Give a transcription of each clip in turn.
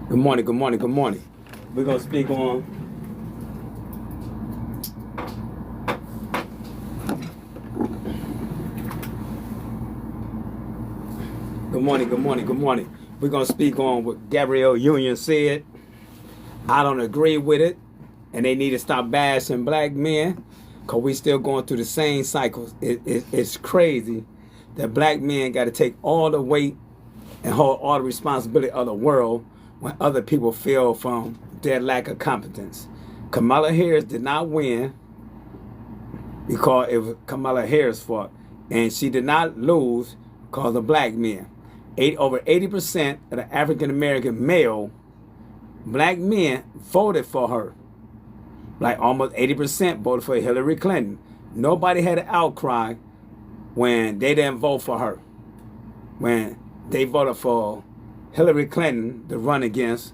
Good morning, good morning, good morning. We're going to speak on good morning, good morning, good morning. We're going to speak on what Gabrielle Union said. I don't agree with it, and they need to stop bashing black men because we still going through the same cycles. It's crazy that black men got to take all the weight and hold all the responsibility of the world when other people feel from their lack of competence. Kamala Harris did not win because it was Kamala Harris' fault, and she did not lose because of black men. Over 80% of the African American male black men voted for her. Like almost 80% voted for Hillary Clinton. Nobody had an outcry when they didn't vote for her. When they voted for Hillary Clinton to run against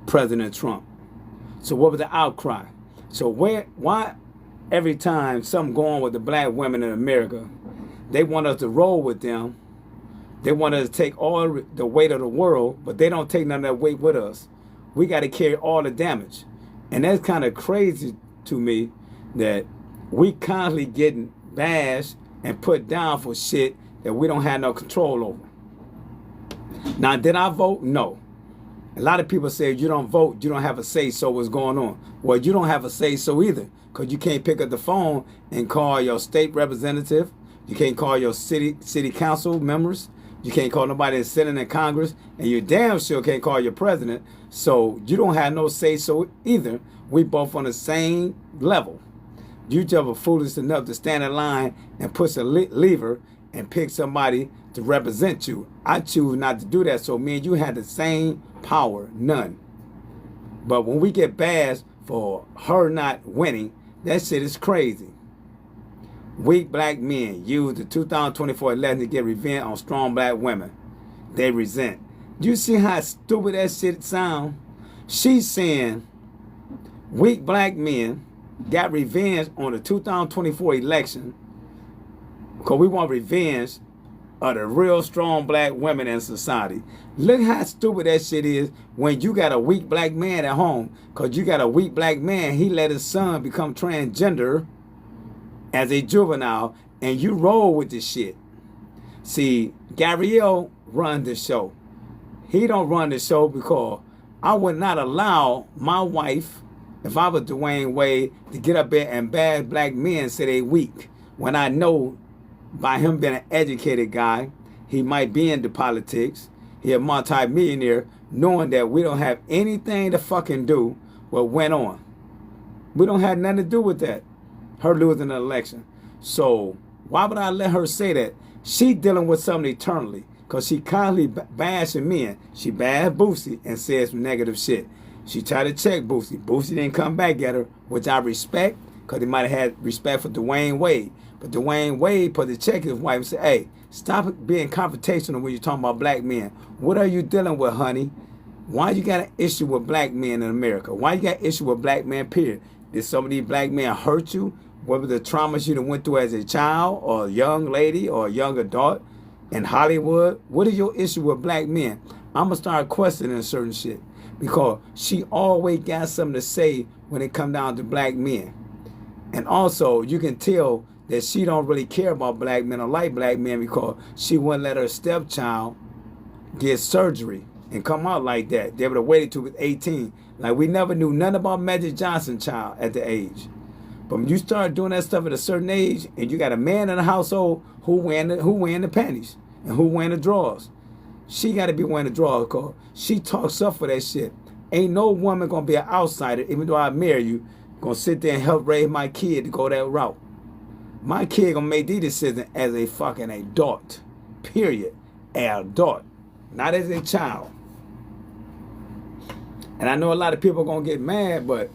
President Trump. So what was the outcry? So why every time something going on with the black women in America, they want us to roll with them. They want us to take all the weight of the world, but they don't take none of that weight with us. We got to carry all the damage. And that's kind of crazy to me that we constantly getting bashed and put down for shit that we don't have no control over. Now, did I vote? No. A lot of people say you don't vote, you don't have a say-so what's going on. Well, you don't have a say-so either because you can't pick up the phone and call your state representative. You can't call your city council members. You can't call nobody that's sitting in Congress, and you damn sure can't call your president. So you don't have no say-so either. We both on the same level. You just were foolish enough to stand in line and push a lever and pick somebody to represent you. I choose not to do that, so me and you had the same power, none. But when we get bashed for her not winning, that shit is crazy. Weak black men use the 2024 election to get revenge on strong black women. They resent. Do you see how stupid that shit sound? She's saying weak black men got revenge on the 2024 election because we want revenge of the real strong black women in society. Look how stupid that shit is when you got a weak black man at home. Because you got a weak black man, he let his son become transgender as a juvenile, and you roll with this shit. See, Gabrielle runs the show. He don't run the show because I would not allow my wife, if I was Dwayne Wade, to get up there and bash black men say they weak. When I know by him being an educated guy, he might be into politics. He a multi-millionaire, knowing that we don't have anything to fucking do what went on. We don't have nothing to do with that. Her losing the election. So why would I let her say that? She dealing with something eternally because she constantly bashing men. She bashed Boosie and said some negative shit. She tried to check Boosie. Boosie didn't come back at her, which I respect because he might have had respect for Dwayne Wade. But Dwayne Wade put the check his wife and said, hey, stop being confrontational when you're talking about black men. What are you dealing with, honey? Why you got an issue with black men in America? Why you got an issue with black men, period? Did some of these black men hurt you? Whether the traumas you went through as a child or a young lady or a young adult in Hollywood, what is your issue with black men? I'm going to start questioning certain shit because she always got something to say when it come down to black men. And also, you can tell that she don't really care about black men or like black men because she wouldn't let her stepchild get surgery and come out like that. They would have waited till he was 18. Like, we never knew nothing about Magic Johnson child at the age. But when you start doing that stuff at a certain age, and you got a man in the household who wearing the panties and who wearing the drawers, she got to be wearing the drawers because she talks up for that shit. Ain't no woman gonna be an outsider, even though I marry you, gonna sit there and help raise my kid to go that route. My kid gonna make these decisions as a fucking adult, period, adult, not as a child. And I know a lot of people are gonna get mad, but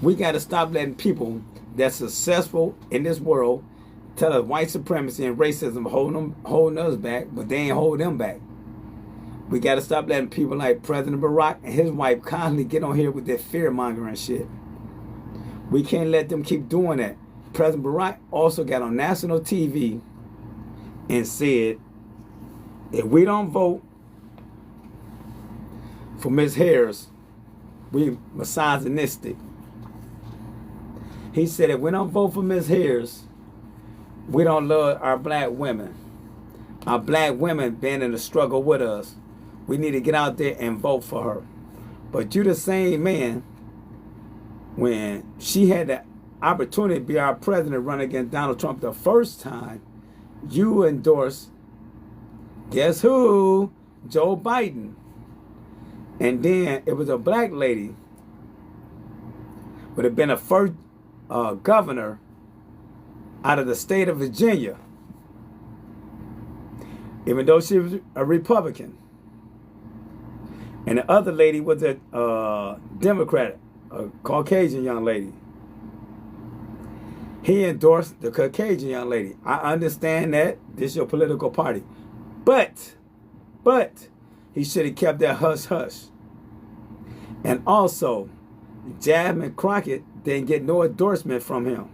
we got to stop letting people that's successful in this world tell us white supremacy and racism holding us back, but they ain't hold them back. We got to stop letting people like President Barack and his wife constantly get on here with their fear-mongering shit. We can't let them keep doing that. President Barack also got on national TV and said, if we don't vote for Ms. Harris, we misogynistic. He said if we don't vote for Ms. Harris, we don't love our black women. Our black women been in the struggle with us. We need to get out there and vote for her. But you the same man, when she had the opportunity to be our president, run against Donald Trump the first time, you endorsed, guess who? Joe Biden. And then it was a black lady, would have been a first governor out of the state of Virginia, even though she was a Republican. And the other lady was a Democrat, a Caucasian young lady. He endorsed the Caucasian young lady. I understand that. This is your political party. But he should have kept that hush-hush. And also, Jasmine Crockett didn't get no endorsement from him.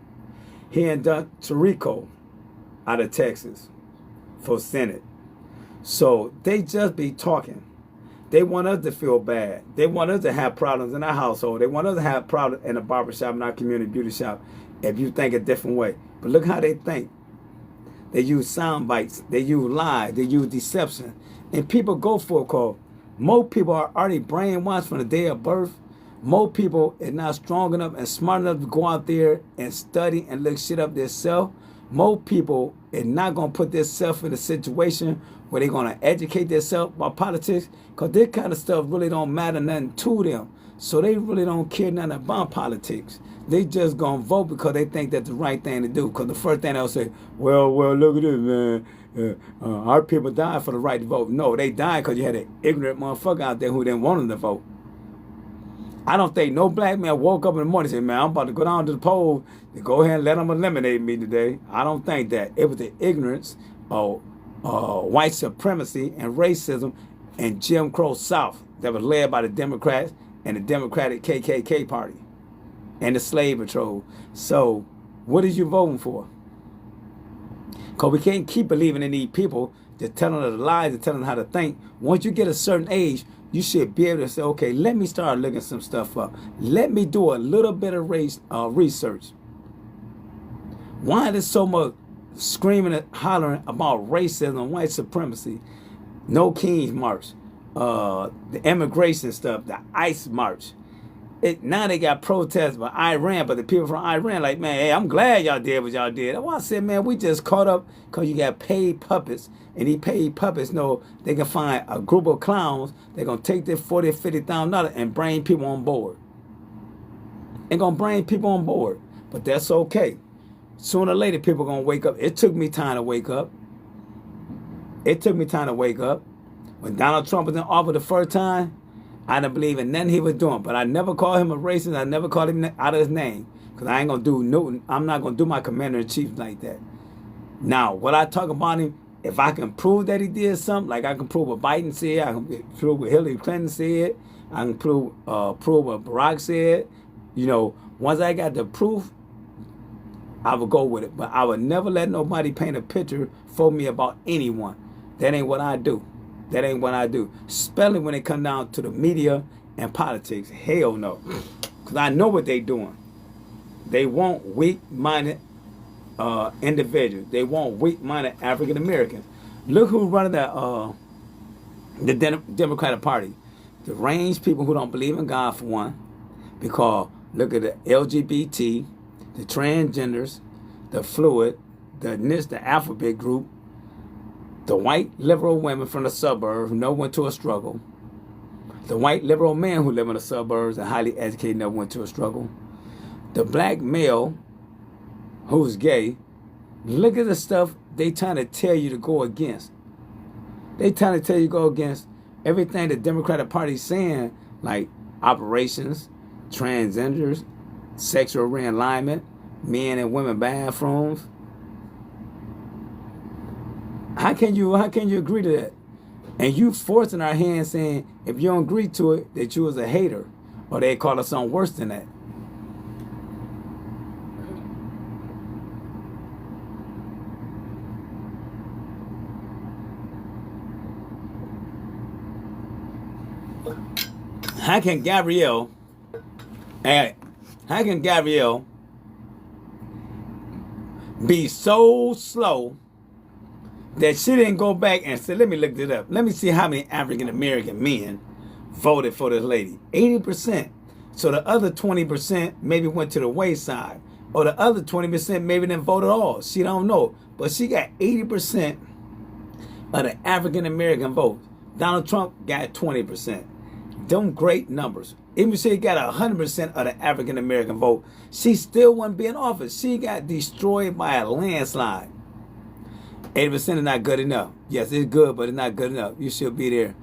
He endorsed Tarico out of Texas for Senate. So they just be talking. They want us to feel bad. They want us to have problems in our household. They want us to have problems in a barbershop, in our community beauty shop, if you think a different way. But look how they think. They use sound bites. They use lies. They use deception. And people go for it, because most people are already brainwashed from the day of birth. Most people are not strong enough and smart enough to go out there and study and look shit up themselves. Most people are not going to put themselves in a situation where they're going to educate themselves about politics, because this kind of stuff really don't matter nothing to them. So they really don't care nothing about politics. They just going to vote because they think that's the right thing to do. Because the first thing they'll say, well, look at this, man. Our people died for the right to vote. No, they died because you had an ignorant motherfucker out there who didn't want them to vote. I don't think no black man woke up in the morning and said, man, I'm about to go down to the polls to go ahead and let them eliminate me today. I don't think that. It was the ignorance of white supremacy and racism and Jim Crow South that was led by the Democrats and the Democratic KKK party and the slave patrol. So what is you voting for? Because we can't keep believing in these people that telling us lies and telling us how to think. Once you get a certain age, you should be able to say, okay, let me start looking some stuff up. Let me do a little bit of research. Why is so much screaming and hollering about racism, white supremacy, no King's March, the immigration stuff, the ICE March? Now they got protests by Iran, but the people from Iran like, man, hey, I'm glad y'all did what y'all did. That's why I said, man, we just caught up because you got paid puppets, and these paid puppets know they can find a group of clowns. They're going to take their $40,000, $50,000 and bring people on board. They're going to bring people on board, but that's okay. Sooner or later, people are going to wake up. It took me time to wake up. When Donald Trump was in office the first time, I didn't believe in nothing he was doing, but I never called him a racist. I never called him out of his name, because I ain't going to do Newton. I'm not going to do my commander-in-chief like that. Now, what I talk about him, if I can prove that he did something, like I can prove what Biden said, I can prove what Hillary Clinton said, I can prove what Barack said, once I got the proof, I would go with it. But I would never let nobody paint a picture for me about anyone. That ain't what I do. Especially when it comes down to the media and politics. Hell no. Because I know what they doing. They want weak-minded individuals. They want weak-minded African Americans. Look who's running the Democratic Party. Deranged people who don't believe in God, for one. Because look at the LGBT, the transgenders, the fluid, the alphabet group, the white liberal women from the suburbs who never went to a struggle, the white liberal men who live in the suburbs and highly educated never went to a struggle, the black male who's gay. Look at the stuff they trying to tell you to go against. They trying to tell you to go against everything the Democratic Party is saying, like operations, transgenders, sexual realignment, men and women bathrooms. How can you agree to that? And you forcing our hand saying, if you don't agree to it, that you was a hater, or they call us something worse than that. How can Gabrielle Hey, how can Gabrielle be so slow that she didn't go back and say, let me look it up. Let me see how many African American men voted for this lady. 80%. So the other 20% maybe went to the wayside. Or the other 20% maybe didn't vote at all. She don't know. But she got 80% of the African American votes. Donald Trump got 20%. Them great numbers. Even if she got 100% of the African American vote, she still wouldn't be in office. She got destroyed by a landslide. 80% is not good enough. Yes, it's good, but it's not good enough. You should be there.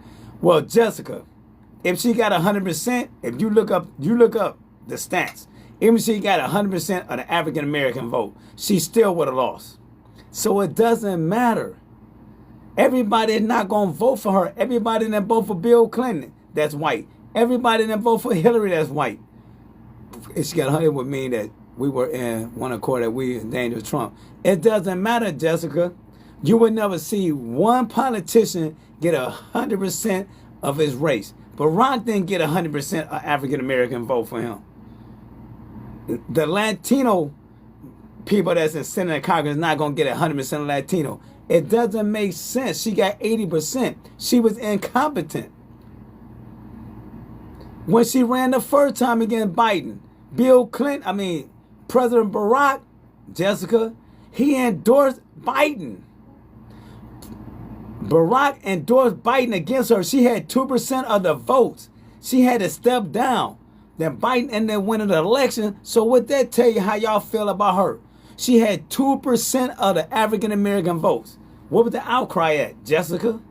Well, Jessica, if she got 100%, if you look up the stats, even if she got 100% of the African American vote, she still would have lost. So it doesn't matter. Everybody is not going to vote for her. Everybody that vote for Bill Clinton, that's white. Everybody that vote for Hillary, that's white. If she got 100 would mean that we were in one accord, that we and Daniel Trump. It doesn't matter, Jessica. You would never see one politician get 100% of his race. Barack didn't get 100% of African American vote for him. The Latino people that's in Senate and Congress is not going to get 100% of Latino. It doesn't make sense. She got 80%. She was incompetent. When she ran the first time against Biden, President Barack, Jessica, he endorsed Biden. Barack endorsed Biden against her. She had 2% of the votes. She had to step down. Then Biden ended up winning the election. So what that tell you how y'all feel about her? She had 2% of the African American votes. What was the outcry at, Jessica?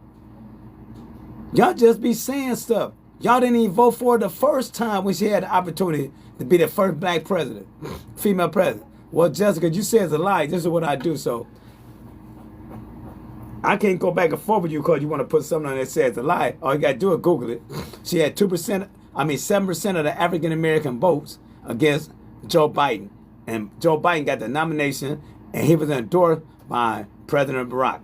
Y'all just be saying stuff. Y'all didn't even vote for her the first time when she had the opportunity to be the first black president, female president. Well, Jessica, you say it's a lie. This is what I do, so I can't go back and forth with you because you want to put something on that says a lie. All you got to do is Google it. She had 7% of the African American votes against Joe Biden. And Joe Biden got the nomination, and he was endorsed by President Barack.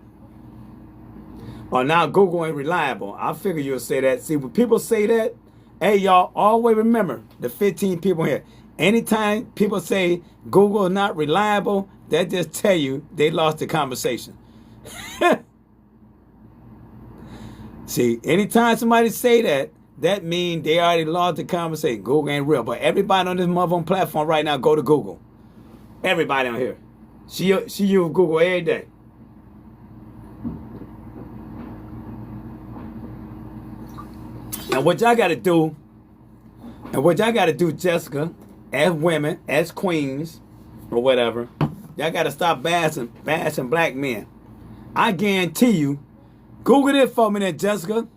Well, now Google ain't reliable. I figure you'll say that. See, when people say that, hey, y'all, always remember the 15 people here. Anytime people say Google is not reliable, that just tell you they lost the conversation. See, anytime somebody say that, that means they already lost the conversation. Google ain't real. But everybody on this motherfucking platform right now, go to Google. Everybody on here. She use Google every day. And what y'all got to do, Jessica, as women, as queens, or whatever, y'all got to stop bashing black men. I guarantee you, Google it for me there, Jessica,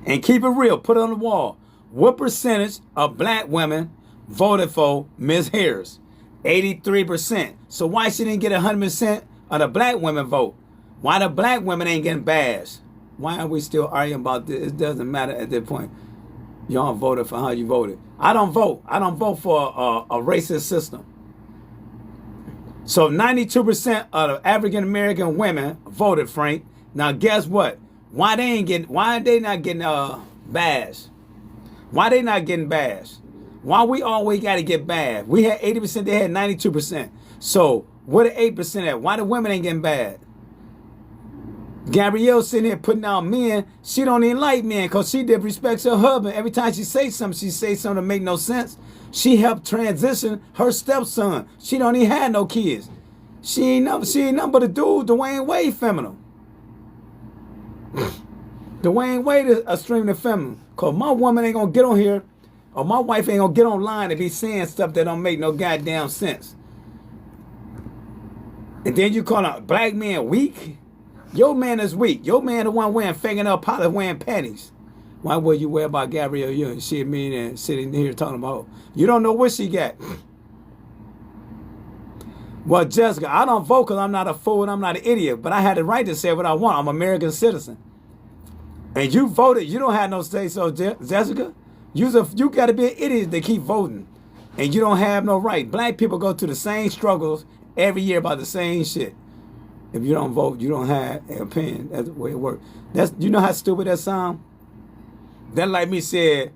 and keep it real. Put it on the wall. What percentage of black women voted for Ms. Harris? 83%. So why she didn't get 100% of the black women vote? Why the black women ain't getting bashed? Why are we still arguing about this? It doesn't matter at that point. Y'all voted for how you voted. I don't vote. I don't vote for a racist system. So 92% of the African American women voted, Frank. Now guess what? Why are they not getting bashed? Why they not getting bashed? Why we always got to get bashed? We had 80%, they had 92%. So what are 8% at? Why the women ain't getting bashed? Gabrielle sitting here putting out men. She don't even like men because she disrespects her husband. Every time she say something that make no sense. She helped transition her stepson. She don't even have no kids. She ain't nothing but a dude, Dwayne Wade feminine. Dwayne Wade is extremely feminine. Because my woman ain't going to get on here, or my wife ain't going to get online and be saying stuff that don't make no goddamn sense. And then you call a black man weak? Your man is weak. Your man the one wearing fingernail polish, wearing panties. Why would you worry about Gabrielle Union? She mean and sitting here talking about, you don't know what she got. Well, Jessica, I don't vote because I'm not a fool and I'm not an idiot, but I had the right to say what I want. I'm an American citizen. And you voted. You don't have no say so, Jessica. You got to be an idiot to keep voting. And you don't have no right. Black people go through the same struggles every year about the same shit. If you don't vote, you don't have an opinion. That's the way it works. You know how stupid that sound? That like me said,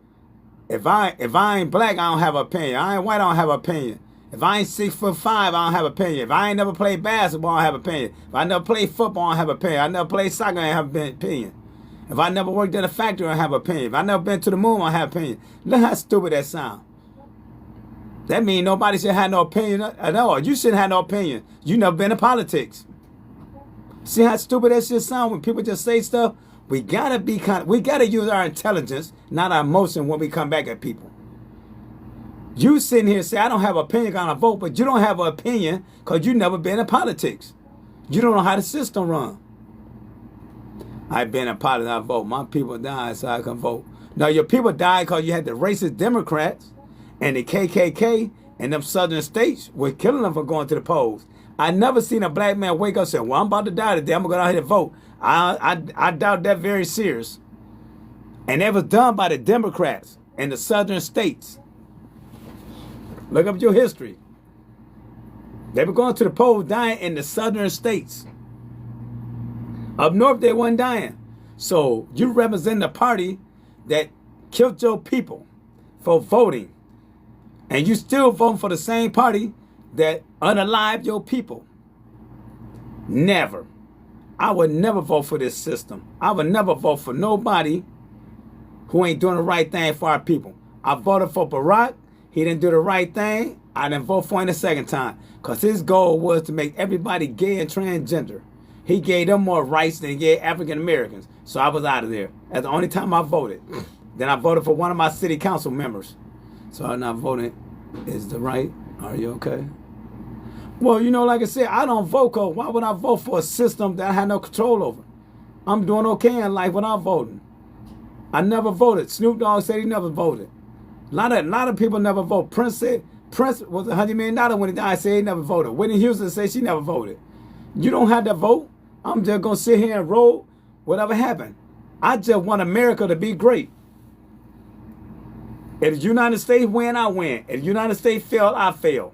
If I ain't black, I don't have an opinion. I ain't white, I don't have an opinion. If I ain't 6'5", I don't have an opinion. If I ain't never played basketball, I don't have an opinion. If I never played football, I don't have an opinion. I never played soccer, I don't have an opinion. If I never worked at a factory, I don't have an opinion. If I never been to the moon, I don't have an opinion. Look how stupid that sound. That means nobody should have no opinion at all. You shouldn't have no opinion. You never been in politics. See how stupid that shit sound when people just say stuff? We gotta use our intelligence, not our emotion when we come back at people. You sitting here say, I don't have an opinion on a vote, but you don't have an opinion because you never been in politics. You don't know how the system run. I've been in politics, I vote. My people died so I can vote. No, your people died because you had the racist Democrats and the KKK and them southern states were killing them for going to the polls. I never seen a black man wake up and say, well, I'm about to die today. I'm going to go out here to vote. I doubt that very serious. And that was done by the Democrats in the southern states. Look up your history. They were going to the polls dying in the southern states. Up north, they weren't dying. So you represent the party that killed your people for voting. And you still voting for the same party that unalived your people. Never. I would never vote for this system. I would never vote for nobody who ain't doing the right thing for our people. I voted for Barack. He didn't do the right thing. I didn't vote for him the second time. Because his goal was to make everybody gay and transgender. He gave them more rights than he gave African Americans. So I was out of there. That's the only time I voted. Then I voted for one of my city council members. So I'm not voting. Is the right? Are you okay? Well, you know, like I said, I don't vote because why would I vote for a system that I had no control over? I'm doing okay in life without voting. I never voted. Snoop Dogg said he never voted. A lot of people never vote. Prince was $100 million when he died, said he never voted. Whitney Houston said she never voted. You don't have to vote. I'm just going to sit here and roll whatever happened. I just want America to be great. If the United States win, I win. If the United States fail, I fail.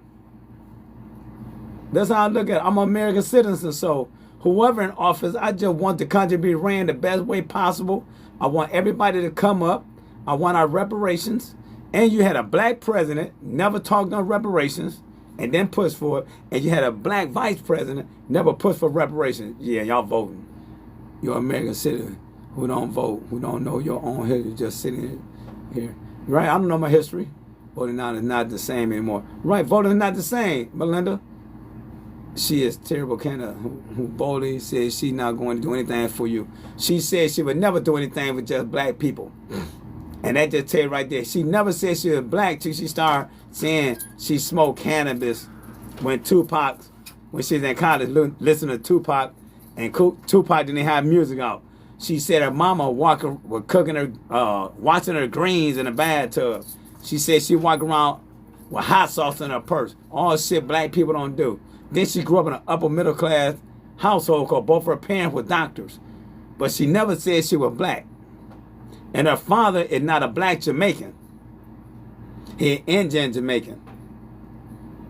That's how I look at it. I'm an American citizen, so whoever in office, I just want the country to be ran the best way possible. I want everybody to come up. I want our reparations. And you had a black president, never talked on reparations, and then pushed for it. And you had a black vice president, never pushed for reparations. Yeah, y'all voting. You're an American citizen who don't vote, who don't know your own history, just sitting here. Right? I don't know my history. Voting out is not the same anymore. Right, voting is not the same, Melinda. She is terrible candidate who boldly says she's not going to do anything for you. She said she would never do anything with just black people. And that just tell you right there. She never said she was black till she started saying she smoked cannabis when she was in college, listening to Tupac, and Tupac didn't have music out. She said her mama was cooking her, washing her greens in a bathtub. She said she walked around with hot sauce in her purse. All shit black people don't do. Then she grew up in an upper middle class household because both her parents were doctors. But she never said she was black. And her father is not a black Jamaican. He's Indian Jamaican.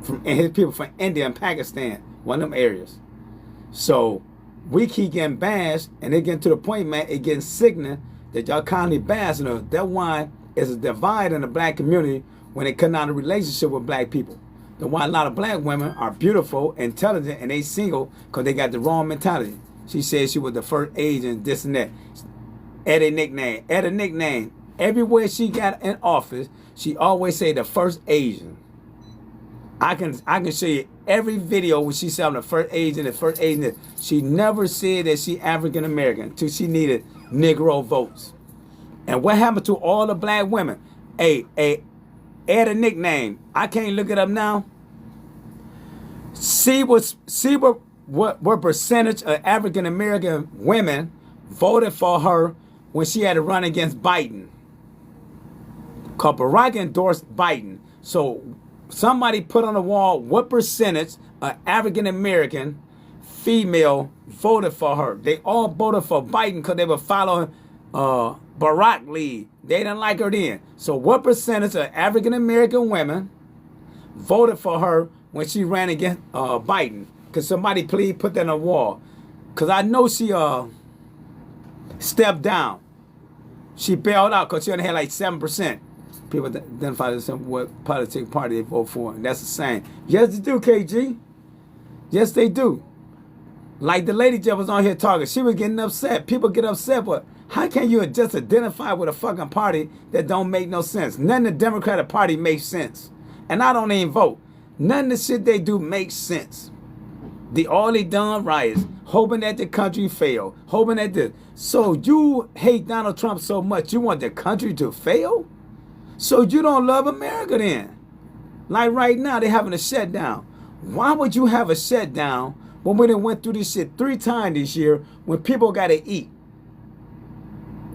And his people from India and Pakistan, one of them areas. So we keep getting bashed, and it getting to the point, man, it getting sickening that y'all constantly bashing us. That's why it's a divide in the black community when it comes down to relationship with black people. That's why a lot of black women are beautiful, intelligent, and they single because they got the wrong mentality. She said she was the first Asian, this and that. Add a nickname. Everywhere she got in office, she always say the first Asian. I can show you every video where she said the first Asian. She never said that she African American till she needed Negro votes. And what happened to all the black women? Add a nickname. I can't look it up now. See what percentage of African American women voted for her when she had to run against Biden. Because Barack endorsed Biden. So somebody put on the wall what percentage of African American female voted for her. They all voted for Biden because they were following Barack lead. They didn't like her then. So what percentage of African American women voted for her when she ran against Biden? Could somebody please put that on the wall? Because I know she stepped down. She bailed out because she only had like 7%. People identify themselves what political party they vote for, and that's the same. Yes, they do, KG. Yes, they do. Like the lady just was on here talking, she was getting upset. People get upset, but how can you just identify with a fucking party that don't make no sense? None of the Democratic Party makes sense. And I don't even vote. None of the shit they do makes sense. All they done right is hoping that the country fail, hoping that this. So you hate Donald Trump so much, you want the country to fail? So you don't love America then? Like right now, they're having a shutdown. Why would you have a shutdown when we done went through this shit 3 times this year when people got to eat?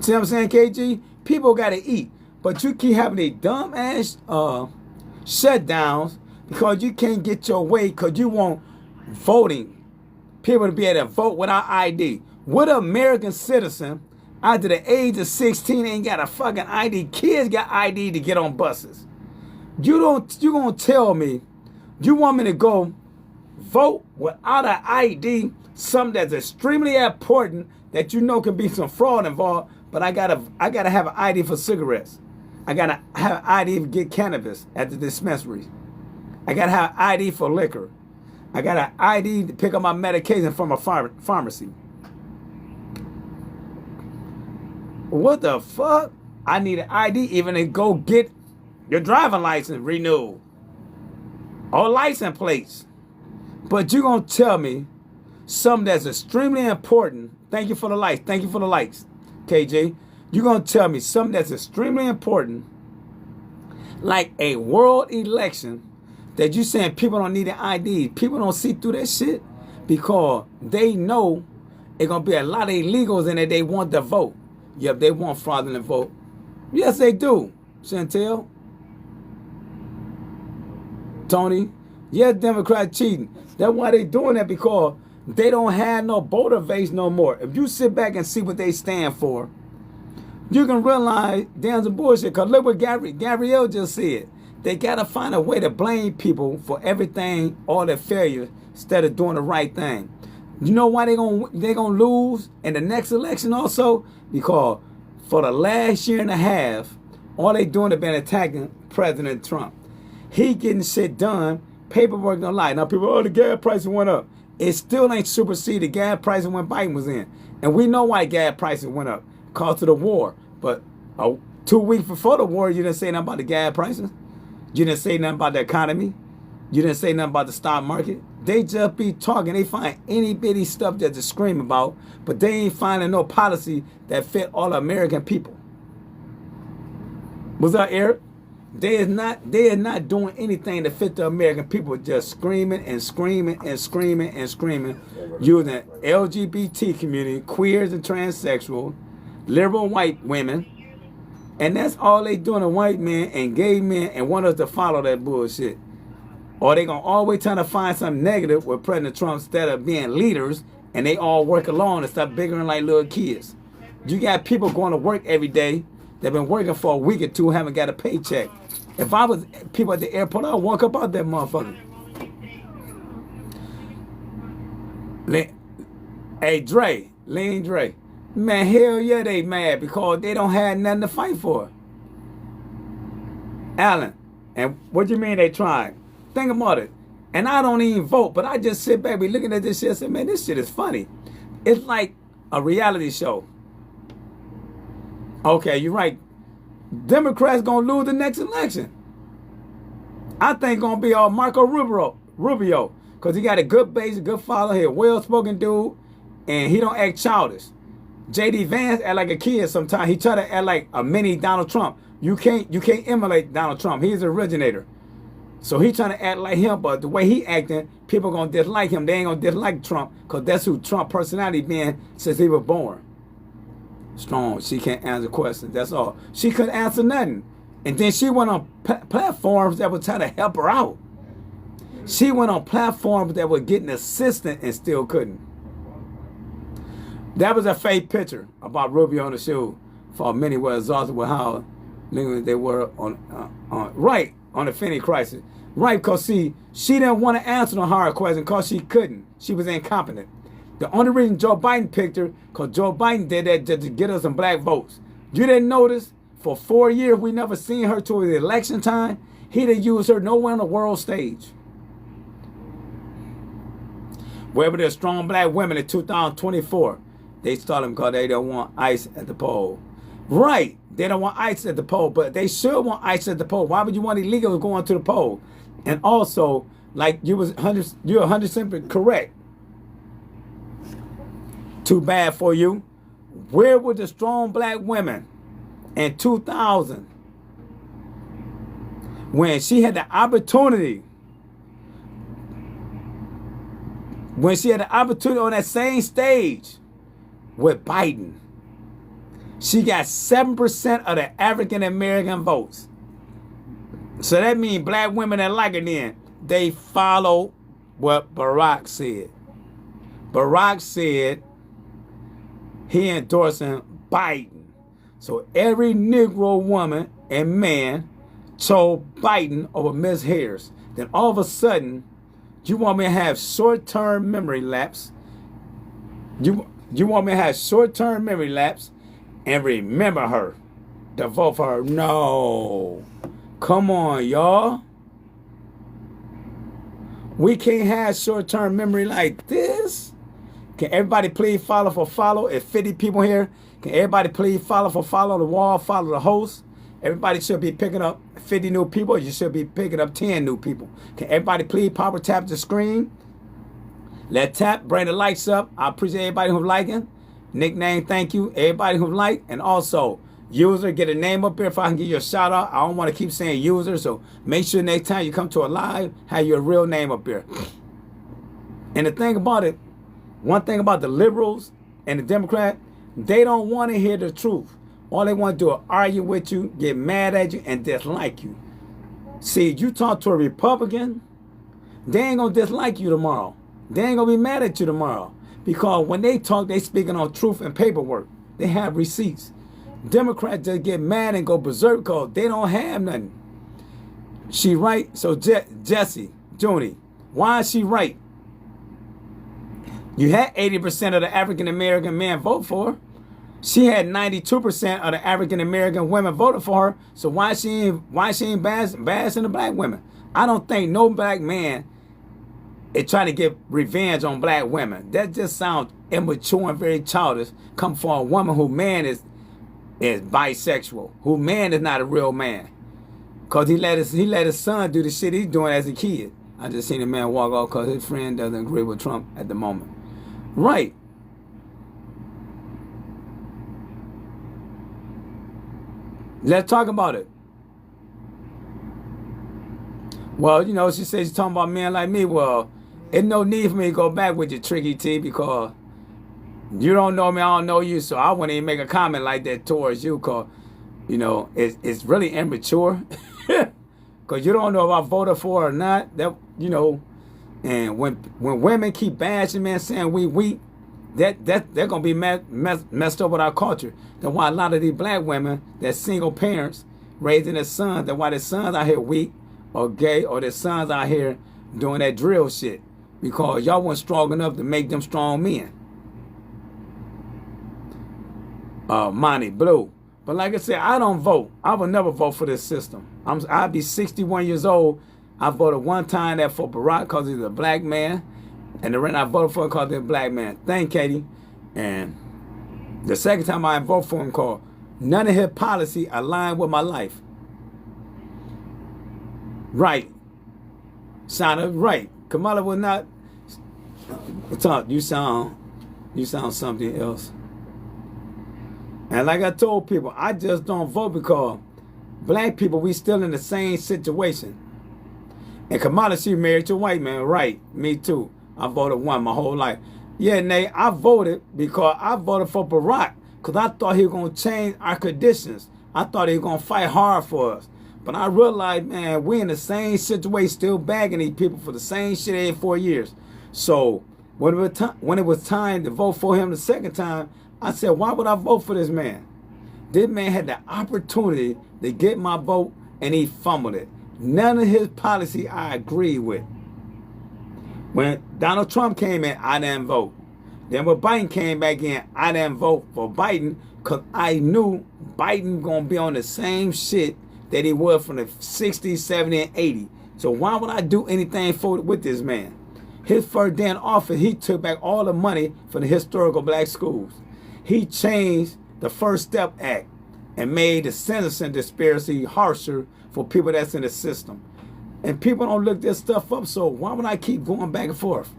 See what I'm saying, KG? People got to eat. But you keep having these dumb-ass shutdowns because you can't get your way because you want voting. People to be able to vote without ID. What American citizen after the age of 16 ain't got a fucking ID? Kids got ID to get on buses. You gonna tell me you want me to go vote without an ID, something that's extremely important that you know can be some fraud involved, but I gotta have an ID for cigarettes. I gotta have an ID to get cannabis at the dispensary. I gotta have an ID for liquor. I got an ID to pick up my medication from a pharmacy. What the fuck? I need an ID even to go get your driving license renewed or license plates. But you gonna tell me something that's extremely important. Thank you for the likes. Thank you for the likes, KJ. You gonna tell me something that's extremely important, like a world election, that you saying people don't need an ID. People don't see through that shit because they know it's gonna be a lot of illegals in it. They want to vote. Yep, they want fraudulent vote. Yes, they do. Chantel, Tony, yes, Democrat cheating. That's why they doing that, because they don't have no voter base no more. If you sit back and see what they stand for, you can realize damn some bullshit. Because look what Gabrielle just said. They got to find a way to blame people for everything, all their failures, instead of doing the right thing. You know why they gonna lose in the next election also? Because for the last year and a half, all they doing has been attacking President Trump. He getting shit done, paperwork don't lie. Now people, the gas prices went up. It still ain't superseded gas prices when Biden was in. And we know why gas prices went up, because of the war. But 2 weeks before the war, you didn't say nothing about the gas prices. You didn't say nothing about the economy. You didn't say nothing about the stock market. They just be talking. They find any bitty stuff that to scream about, but they ain't finding no policy that fit all American people. What's up, Eric? They is not doing anything to fit the American people, just screaming and screaming and screaming and screaming, using LGBT community, queers and transsexual, liberal white women. And that's all they doing to white men and gay men, and want us to follow that bullshit. Or they gonna always trying to find something negative with President Trump instead of being leaders, and they all work alone and stop bickering like little kids. You got people going to work every day. They've been working for a week or two, haven't got a paycheck. If I was people at the airport, I'd walk up out that motherfucker. Hey, Dre, Lean Dre. Man, hell yeah, they mad because they don't have nothing to fight for. Alan, and what you mean they trying? Think about it. And I don't even vote, but I just sit back, be looking at this shit and say, man, this shit is funny. It's like a reality show. Okay, you're right. Democrats gonna lose the next election. I think gonna be all Marco Rubio, because he got a good base, a good follower here, well-spoken dude, and he don't act childish. J.D. Vance act like a kid sometimes. He try to act like a mini Donald Trump. You can't emulate Donald Trump. He's the originator. So he trying to act like him, but the way he acting, people gonna dislike him. They ain't gonna dislike Trump, because that's who Trump personality been since he was born. Strong, she can't answer questions, that's all. She couldn't answer nothing. And then she went on platforms that were trying to help her out. She went on platforms that were getting assistance and still couldn't. That was a fake picture about Rubio on the show. For many were exhausted with how they were on the Finney crisis. Right, because she didn't want to answer the hard question because she couldn't. She was incompetent. The only reason Joe Biden picked her, because Joe Biden did that just to get us some black votes. You didn't notice for 4 years, we never seen her till the election time. He didn't use her nowhere on the world stage. Wherever there's strong black women in 2024, they start them because they don't want ICE at the poll. Right, they don't want ICE at the poll, but they should want ICE at the poll. Why would you want illegals going to the poll? And also, like you're 100% correct. Too bad for you. Where were the strong black women in 2000 when she had the opportunity? When she had the opportunity on that same stage with Biden, she got 7% of the African American votes. So that means black women that like it then, they follow what Barack said. Barack said he endorsing Biden. So every Negro woman and man chose Biden over Ms. Harris. Then all of a sudden, you want me to have short-term memory lapse. You want me to have short-term memory lapse and remember her to vote for her. No. Come on, y'all. We can't have short-term memory like this. Can everybody please follow for follow? If 50 people here, can everybody please follow for follow the wall, follow the host? Everybody should be picking up 50 new people. You should be picking up 10 new people. Can everybody please power tap the screen? Let tap, bring the likes up. I appreciate everybody who's liking. Nickname, thank you. Everybody who like. And also, user, get a name up here if I can give you a shout out. I don't want to keep saying user, so make sure next time you come to a live, have your real name up here. And the thing about it, one thing about the liberals and the Democrat, they don't want to hear the truth. All they want to do is argue with you, get mad at you, and dislike you. See, you talk to a Republican, they ain't going to dislike you tomorrow. They ain't going to be mad at you tomorrow. Because when they talk, they speaking on truth and paperwork. They have receipts. Democrats just get mad and go berserk because they don't have nothing. She right. So Jesse, Joni, why is she right? You had 80% of the African American men vote for her. She had 92% of the African American women voted for her. So why she ain't bashing the black women? I don't think no black man is trying to get revenge on black women. That just sounds immature and very childish. Come from a woman who man is bisexual, who man is not a real man, cause he let his son do the shit he's doing as a kid. I just seen a man walk off cause his friend doesn't agree with Trump at the moment. Right. Let's talk about it. Well, you know, she says she's talking about men like me. Well, there's no need for me to go back with you, Tricky T, because you don't know me, I don't know you, so I wouldn't even make a comment like that towards you, because, you know, it's really immature. Because you don't know if I voted for her or not. That, you know, and when women keep bashing men, saying we weak, they're going to be messed up with our culture. That's why a lot of these black women, that single parents, raising their sons, that's why their sons out here weak or gay, or their sons out here doing that drill shit. Because y'all weren't strong enough to make them strong men. Monty Blue. But like I said, I don't vote. I will never vote for this system. I'll be 61 years old. I voted one time that for Barack because he's a black man. And the rest I voted for him because he's a black man. Thank Katie. And the second time I voted for him called none of his policy aligned with my life. Right. Sounded right. Kamala will not talk. You sound something else. And like I told people, I just don't vote because black people, we still in the same situation. And Kamala, she married to a white man. Right. Me too. I voted one my whole life. Yeah, Nate, I voted because I voted for Barack because I thought he was going to change our conditions. I thought he was going to fight hard for us. But I realized, man, we in the same situation, still bagging these people for the same shit every 4 years. So when it was time to vote for him the second time, I said, why would I vote for this man? This man had the opportunity to get my vote, and he fumbled it. None of his policy I agree with. When Donald Trump came in, I didn't vote. Then when Biden came back in, I didn't vote for Biden because I knew Biden going to be on the same shit that he was from the 60s, 70s, and 80s. So why would I do anything with this man? His first day in office, he took back all the money from the historical black schools. He changed the First Step Act and made the sentencing disparity harsher for people that's in the system. And people don't look this stuff up, so why would I keep going back and forth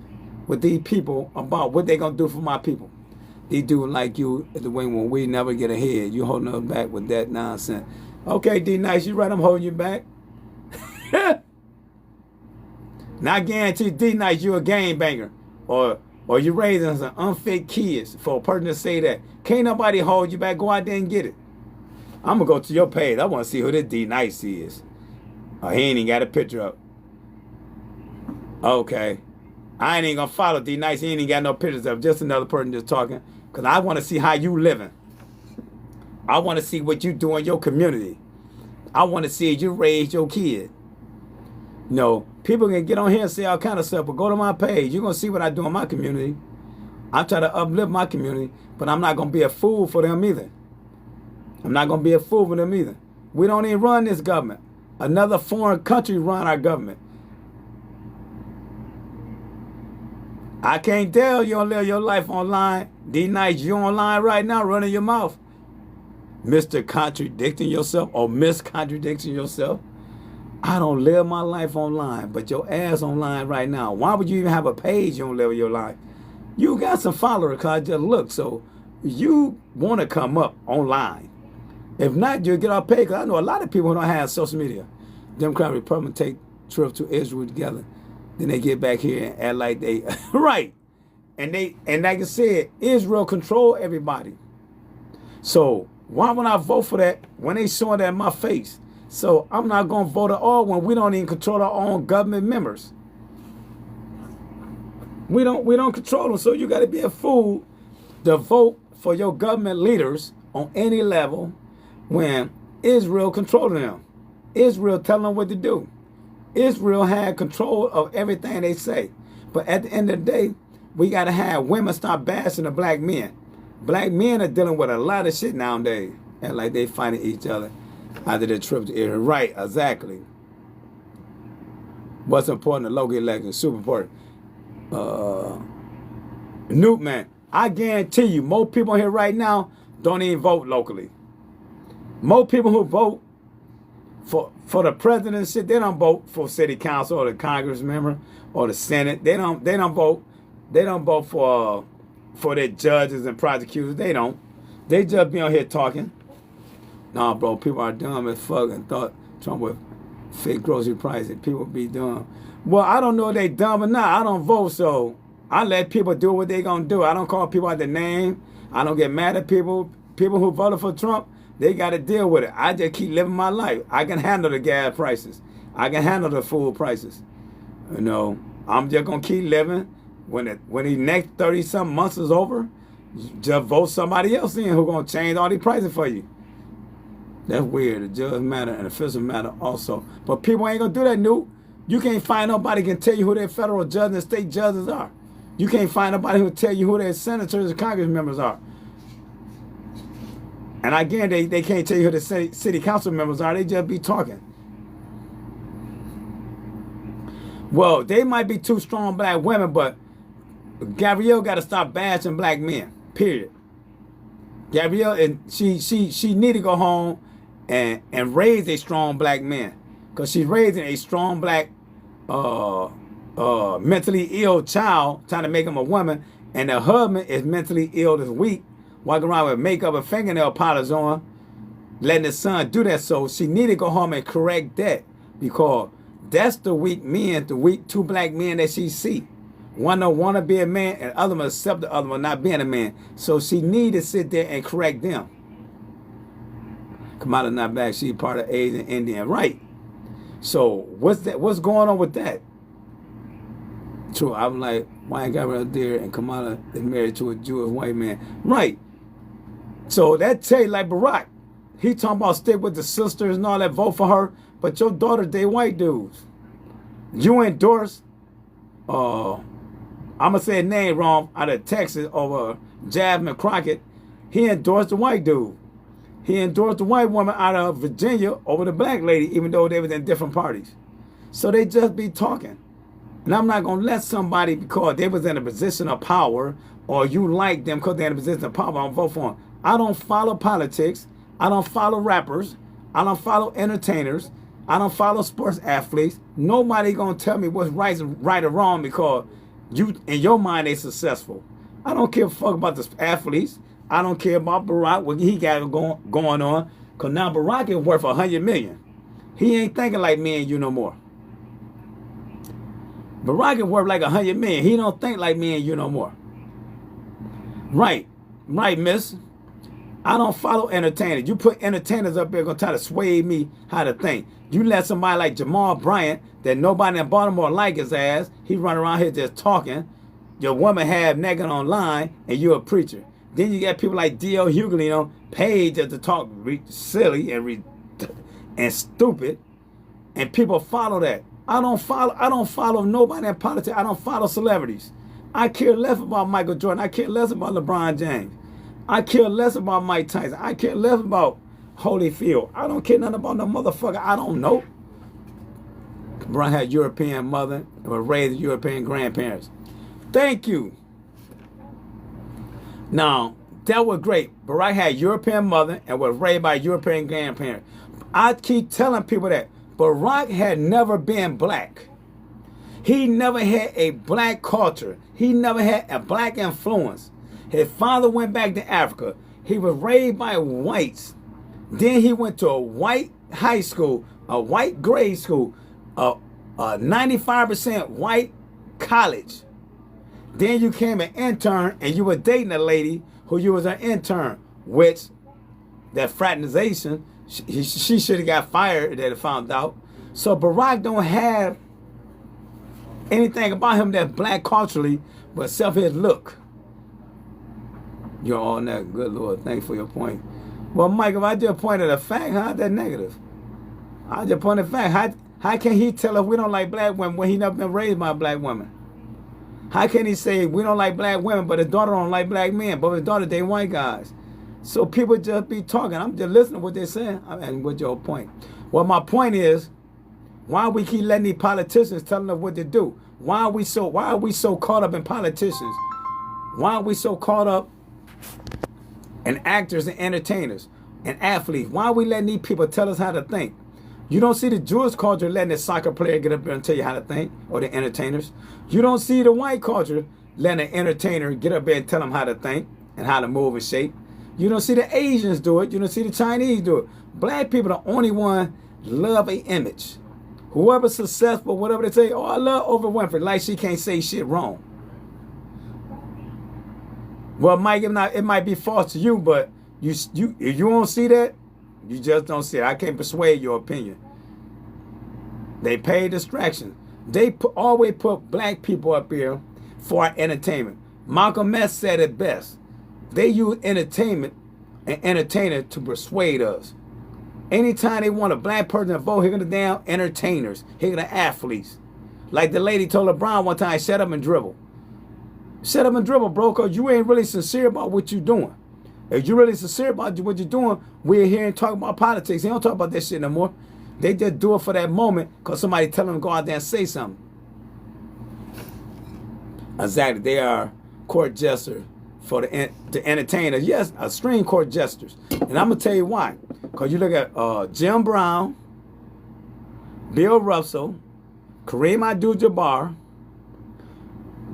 with these people about what they gonna do for my people? These dudes like you at the wing when we never get ahead. You holding us back with that nonsense. Okay, D Nice, you right, I'm holding you back. Now I guarantee D Nice you a game banger. Or you raising some unfit kids for a person to say that. Can't nobody hold you back, go out there and get it. I'm gonna go to your page. I wanna see who this D Nice is. Oh, he ain't even got a picture up. Okay. I ain't even gonna follow D Nice. He ain't even got no pictures up. Just another person just talking. Because I want to see how you living. I want to see what you do in your community. I want to see you raise your kid. You know, people can get on here and say all kind of stuff, but go to my page. You're going to see what I do in my community. I'm trying to uplift my community, but I'm not going to be a fool for them either. I'm not going to be a fool for them either. We don't even run this government. Another foreign country run our government. I can't tell you don't live your life online. D Nice, you online right now running your mouth. Mr. Contradicting yourself or miscontradicting yourself. I don't live my life online, but your ass online right now. Why would you even have a page you don't live your life? You got some followers because I just look. So you want to come up online. If not, you'll get off page. Because I know a lot of people who don't have social media. Democrat and Republican take trips to Israel together. Then they get back here and act like they right. And like I said, Israel control everybody. So why would I vote for that when they showing that in my face? So I'm not gonna vote at all when we don't even control our own government members. We don't control them. So you gotta be a fool to vote for your government leaders on any level when Israel controlling them. Israel telling them what to do. Israel had control of everything they say. But at the end of the day, we got to have women stop bashing the black men. Black men are dealing with a lot of shit nowadays. And like they fighting each other after their trip to Israel. Right, exactly. What's important? The local election, super important. Newt, man, I guarantee you, more people here right now don't even vote locally. More people who vote for the president and shit, they don't vote for city council or the Congress member or the Senate. They don't vote. They don't vote for their judges and prosecutors. They don't. They just be on here talking. Nah, bro, people are dumb as fuck and thought Trump would fake grocery prices. People be dumb. Well, I don't know if they dumb or not. I don't vote, so I let people do what they gonna do. I don't call people out their name. I don't get mad at people. People who voted for Trump, they got to deal with it. I just keep living my life. I can handle the gas prices. I can handle the food prices. You know, I'm just going to keep living. When the next 30-something months is over, just vote somebody else in who's going to change all these prices for you. That's weird. The judge matter and the official matter also. But people ain't going to do that, Newt. You can't find nobody can tell you who their federal judges and state judges are. You can't find nobody who will tell you who their senators and Congress members are. And again, they can't tell you who the city council members are. They just be talking. Well, they might be two strong black women, but Gabrielle got to stop bashing black men. Period. Gabrielle, and she need to go home and raise a strong black man, because she's raising a strong black mentally ill child, trying to make him a woman, and the husband is mentally ill this week, walking around with makeup and fingernail polish on, letting his son do that. So she need to go home and correct that, because that's the weak men, the weak two black men that she see. One don't want to be a man, and the other one accept the other one not being a man. So she need to sit there and correct them. Kamala not back. She part of Asian Indian, right? So what's that? What's going on with that? True. I'm like, why ain't Gabrielle there and Kamala is married to a Jewish white man, right? So that tell you, like Barack, he talking about stick with the sisters and all that, vote for her, but your daughter, they white dudes. You endorse I'm going to say his name wrong, out of Texas, over Jasmine Crockett. He endorsed the white dude. He endorsed the white woman out of Virginia over the black lady, even though they was in different parties. So they just be talking. And I'm not going to let somebody, because they was in a position of power, or you like them because they're in a position of power, I'll vote for them. I don't follow politics. I don't follow rappers. I don't follow entertainers. I don't follow sports athletes. Nobody going to tell me what's right or wrong because you, in your mind, they successful. I don't care a fuck about the athletes. I don't care about Barack, what he got going on, because now Barack is worth $100 million. He ain't thinking like me and you no more. Barack is worth like $100 million. He don't think like me and you no more. Right, miss. I don't follow entertainers. You put entertainers up there gonna try to sway me how to think. You let somebody like Jamal Bryant, that nobody in Baltimore like his ass, he run around here just talking. Your woman half naked online, and you're a preacher. Then you got people like D.L. Hughley, paid just to talk silly and stupid, and people follow that. I don't follow nobody in politics. I don't follow celebrities. I care less about Michael Jordan. I care less about LeBron James. I care less about Mike Tyson. I care less about Holyfield. I don't care nothing about no motherfucker I don't know. LeBron had European mother and was raised European grandparents. Thank you. Now, that was great. Barack had European mother and was raised by European grandparents. I keep telling people that Barack had never been black. He never had a black culture. He never had a black influence. His father went back to Africa. He was raised by whites. Then he went to a white high school, a white grade school, a 95% white college. Then you came an intern and you were dating a lady who you was an intern, which that fraternization, she should have got fired that found out. So Barack don't have anything about him that's black culturally, but except his look. You're all that. Good Lord, thanks for your point. Well, Mike, if I just pointed a fact, how's that negative? I just pointed a fact. How can he tell us we don't like black women when he never been raised by a black woman? How can he say we don't like black women, but his daughter don't like black men, but his daughter date white guys? So people just be talking. I'm just listening to what they're saying. And what's your point? Well, my point is, why we keep letting these politicians telling us what to do? Why are we so caught up in politicians? Why are we so caught up in actors and entertainers and athletes? Why are we letting these people tell us how to think? You don't see the Jewish culture letting the soccer player get up there and tell you how to think, or the entertainers. You don't see the white culture letting an entertainer get up there and tell them how to think and how to move and shape. You don't see the Asians do it. You don't see the Chinese do it. Black people are the only one love an image. Whoever's successful, whatever they say, oh, I love Oprah Winfrey, like she can't say shit wrong. Well, Mike, it might be false to you, but if you don't see that, you just don't see it. I can't persuade your opinion. They pay distraction. They always put black people up here for entertainment. Malcolm X said it best. They use entertainment and entertainer to persuade us. Anytime they want a black person to vote, here are the damn entertainers. Here are the athletes. Like the lady told LeBron one time, shut up and dribble. Shut up and dribble, bro, because you ain't really sincere about what you're doing. If you're really sincere about what you're doing, we're here and talk about politics. They don't talk about that shit no more. They just do it for that moment because somebody tell them to go out there and say something. Exactly. They are court jesters for the entertainers. Yes, extreme court jesters. And I'm going to tell you why. Because you look at Jim Brown, Bill Russell, Kareem Abdul-Jabbar.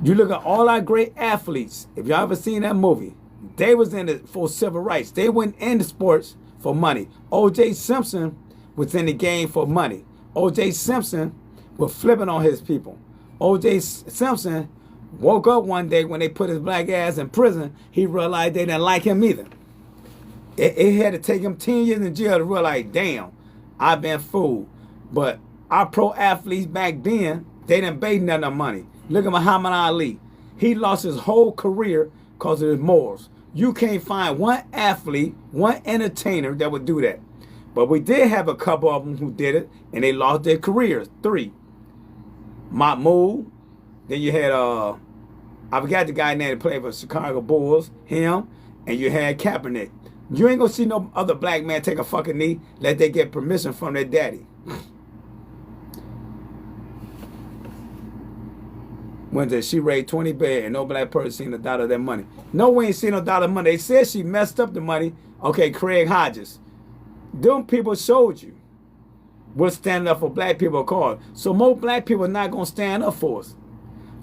You look at all our great athletes. If y'all ever seen that movie, they was in it for civil rights. They went into sports for money. O.J. Simpson was in the game for money. O.J. Simpson was flipping on his people. O.J. Simpson woke up one day when they put his black ass in prison. He realized they didn't like him either. It had to take him 10 years in jail to realize, damn, I've been fooled. But our pro athletes back then, they didn't pay none of money. Look at Muhammad Ali. He lost his whole career because of his morals. You can't find one athlete, one entertainer that would do that. But we did have a couple of them who did it, and they lost their careers. 3. Mahmoud. Then you had I forgot the guy name that played for Chicago Bulls, him, and you had Kaepernick. You ain't gonna see no other black man take a fucking knee, let they get permission from their daddy. When did she raised 20 bed and no black person seen a dollar of that money? No, we ain't seen no dollar of money. They said she messed up the money. Okay, Craig Hodges. Them people showed you what standing up for black people called. So most black people are not gonna stand up for us.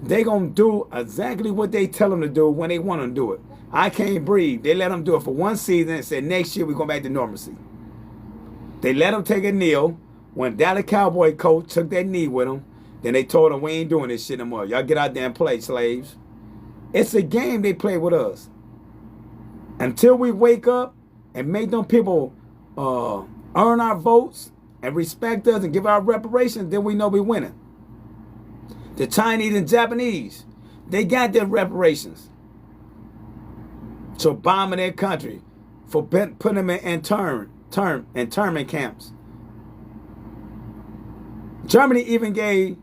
They gonna do exactly what they tell them to do when they want to do it. I can't breathe. They let them do it for one season and said next year we go back to normalcy. They let them take a kneel. When Dallas Cowboy coach took that knee with them, then they told them we ain't doing this shit no more. Y'all get out there and play, slaves. It's a game they play with us. Until we wake up and make them people earn our votes and respect us and give our reparations, then we know we're winning. The Chinese and Japanese, they got their reparations. So bombing their country, for putting them in internment camps. Germany even gave,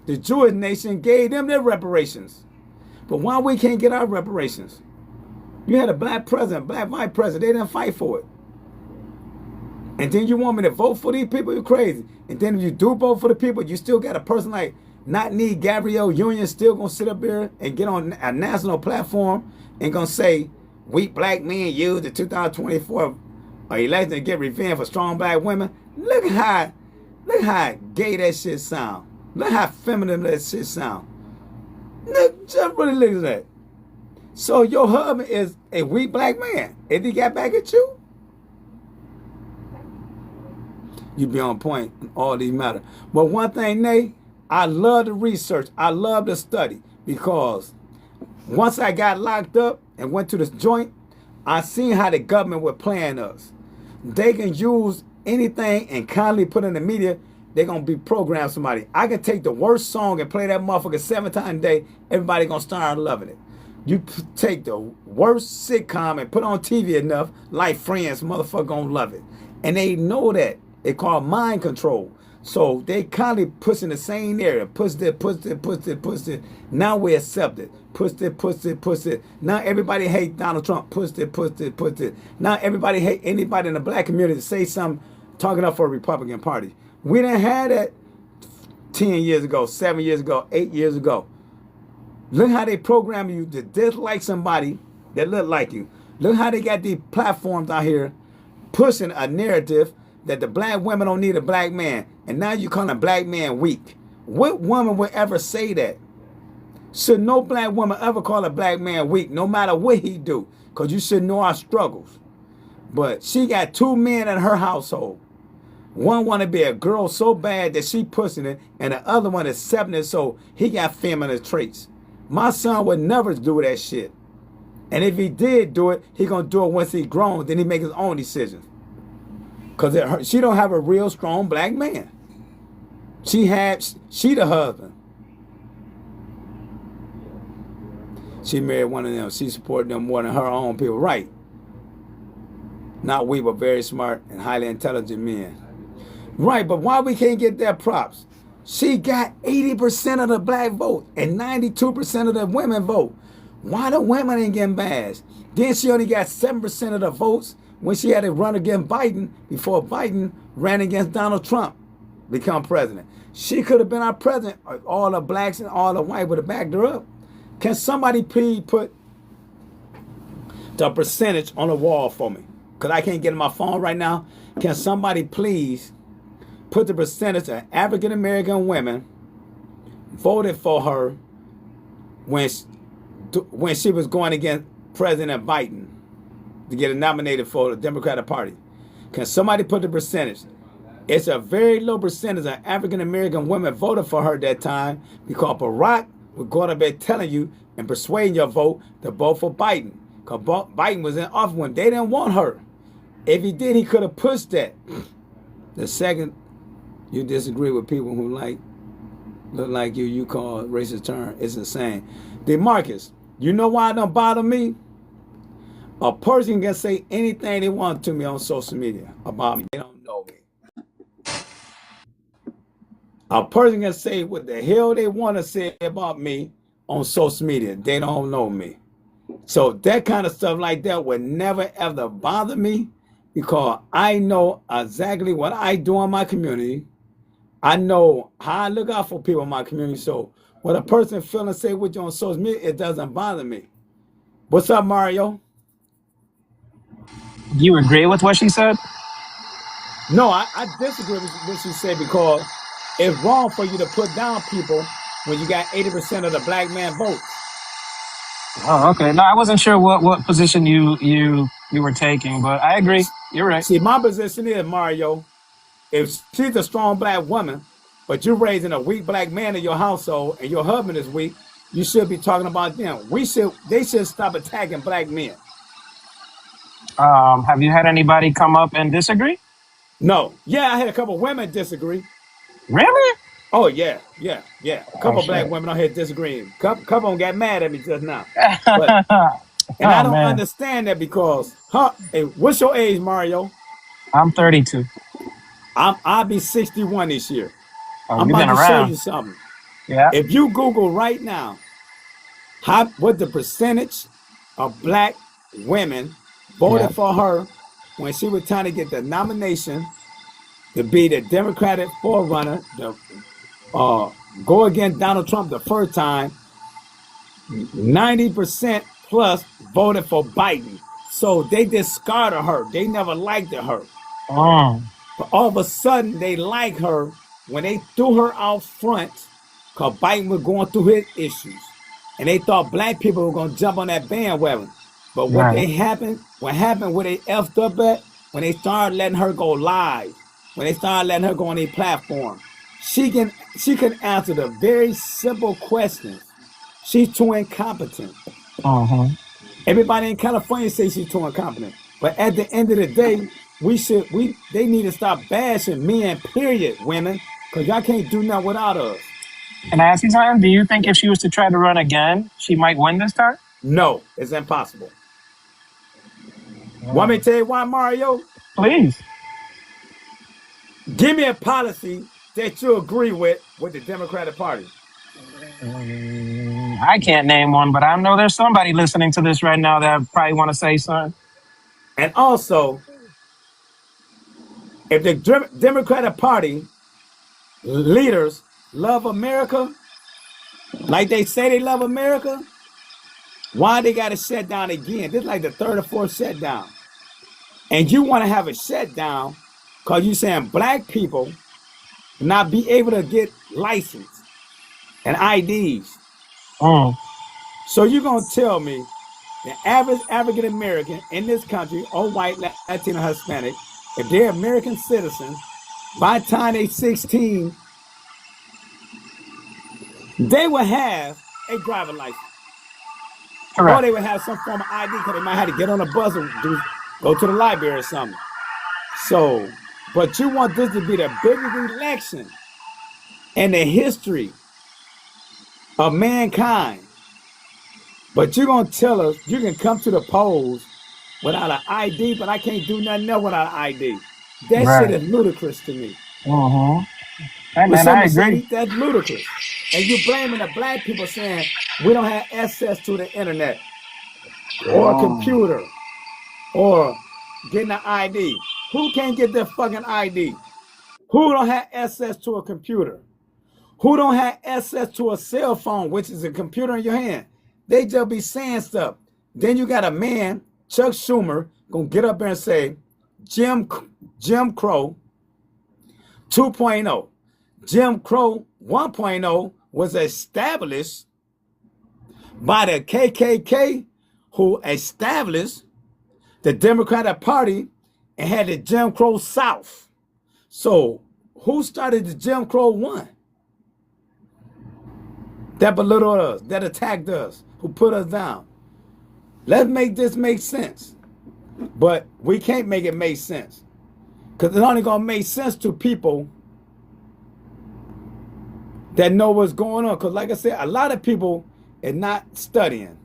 the Jewish nation gave them their reparations. But why we can't get our reparations? You had a black president, black vice president, they didn't fight for it. And then you want me to vote for these people? You're crazy. And then if you do vote for the people, you still got a person like not need Gabrielle Union still gonna sit up here and get on a national platform and gonna say, we black men use the 2024 election to get revenge for strong black women. Look how gay that shit sound. Look how feminine that shit sound. Look, just really look at that. So your husband is a weak black man. If he got back at you, you be on point in all these matters. But one thing, Nate, I love the research. I love the study because once I got locked up and went to this joint, I seen how the government were playing us. They can use anything and kindly put in the media, they're going to be programmed somebody. I can take the worst song and play that motherfucker 7 times a day, everybody going to start loving it. You take the worst sitcom and put on TV enough, like Friends, motherfucker going to love it. And they know that. They call mind control. So they kindly push in the same area. Push it. Now we accept it. Push it. Now everybody hate Donald Trump. Push it. Now everybody hate anybody in the black community to say something talking up for a Republican Party. We didn't have that 10 years ago, 7 years ago, 8 years ago. Look how they program you to dislike somebody that look like you. Look how they got these platforms out here pushing a narrative that the black women don't need a black man. And now you call a black man weak. What woman would ever say that? Should no black woman ever call a black man weak, no matter what he do? Because you should know our struggles. But she got 2 men in her household. One want to be a girl so bad that she pushing it, and the other one is 70 so he got feminine traits. My son would never do that shit. And if he did do it, he gonna do it once he grown, then he make his own decisions. Because she don't have a real strong black man. She the husband. She married one of them. She supported them more than her own people. Right. Not we, but very smart and highly intelligent men. Right, but why we can't get their props? She got 80% of the black vote and 92% of the women vote. Why the women ain't getting bashed? Then she only got 7% of the votes when she had to run against Biden before Biden ran against Donald Trump become president. She could have been our president. All the blacks and all the white would have backed her up. Can somebody please put the percentage on the wall for me? Because I can't get in my phone right now. Can somebody please put the percentage of African-American women voted for her when she was going against President Biden to get nominated for the Democratic Party? Can somebody put the percentage? It's a very low percentage of African-American women voted for her that time because Barack was going to be telling you and persuading your vote to vote for Biden. Because Biden was in office when they didn't want her. If he did, he could have pushed that. The second you disagree with people who look like you call racist term, it's insane. DeMarcus, you know why it don't bother me? A person can say anything they want to me on social media about me. They don't know me. A person can say what the hell they want to say about me on social media. They don't know me. So that kind of stuff like that would never ever bother me because I know exactly what I do in my community. I know how I look out for people in my community. So what a person feel and say with you on social media, it doesn't bother me. What's up, Mario? You agree with what she said? No, I disagree with what you say because it's wrong for you to put down people when you got 80% of the black man votes. Oh, okay. No, I wasn't sure what position you were taking, but I agree. You're right. See, my position is, Mario, if she's a strong black woman, but you're raising a weak black man in your household and your husband is weak, you should be talking about them. They should stop attacking black men. Have you had anybody come up and disagree? No, yeah, I had a couple women disagree. Really? Oh yeah. A Oh couple black shit. women on here disagreeing. Couple of them got mad at me just now, but and I Oh don't man, understand that because, hey, what's your age, Mario? I'm 32. I'll be 61 this year. Oh, I'm you've about been to show around. you something. Yeah. If you Google right now, what the percentage of black women Yeah. voted for her when she was trying to get the nomination to be the Democratic forerunner, to uh, go against Donald Trump the first time, 90% plus voted for Biden. So they discarded her. They never liked her. Mm, But all of a sudden, they like her when they threw her out front because Biden was going through his issues. And they thought black people were going to jump on that bandwagon. But right. what happened where they effed up at, when they started letting her go live, when they started letting her go on a platform, she can answer the very simple questions. She's too incompetent. Mm-hmm. Everybody in California says she's too incompetent. But at the end of the day, they need to stop bashing men, period, women, because y'all can't do nothing without us. Can I ask you something? Do you think if she was to try to run again, she might win this time? No, it's impossible. Want me to Mm. tell you why, Mario? Please. Give me a policy that you agree with the Democratic Party. I can't name one, but I know there's somebody listening to this right now that probably want to say something. And also, if the Democratic Party leaders love America, like they say they love America, why they got to shut down again? This is like the third or fourth shutdown. And you want to have a shutdown because you're saying black people not be able to get license and IDs. Mm. So you're going to tell me the average African American in this country, or white, Latino, Hispanic, if they're American citizens, by the time they're 16, they will have a driver license. Or Correct. they would have some form of ID because they might have to get on a bus or go to the library or something. So, but you want this to be the biggest election in the history of mankind. But you're going to tell us you can come to the polls without an ID, but I can't do nothing else without an ID. That shit Right. is ludicrous to me. Mm-hmm. Hey, For man, I someone to agree. say that's ludicrous. And you blaming the black people saying we don't have access to the internet or a Mm. computer or getting an ID. Who can't get their fucking ID? Who don't have access to a computer? Who don't have access to a cell phone, which is a computer in your hand? They just be saying stuff. Then you got a man, Chuck Schumer, gonna get up there and say, Jim Jim Crow 2.0. Jim Crow 1.0 was established by the KKK, who established the Democratic Party and had the Jim Crow South. So who started the Jim Crow one? That belittled us, that attacked us, who put us down. Let's make this make sense. But we can't make it make sense. Because it's only going to make sense to people that know what's going on. Because like I said, a lot of people are not studying.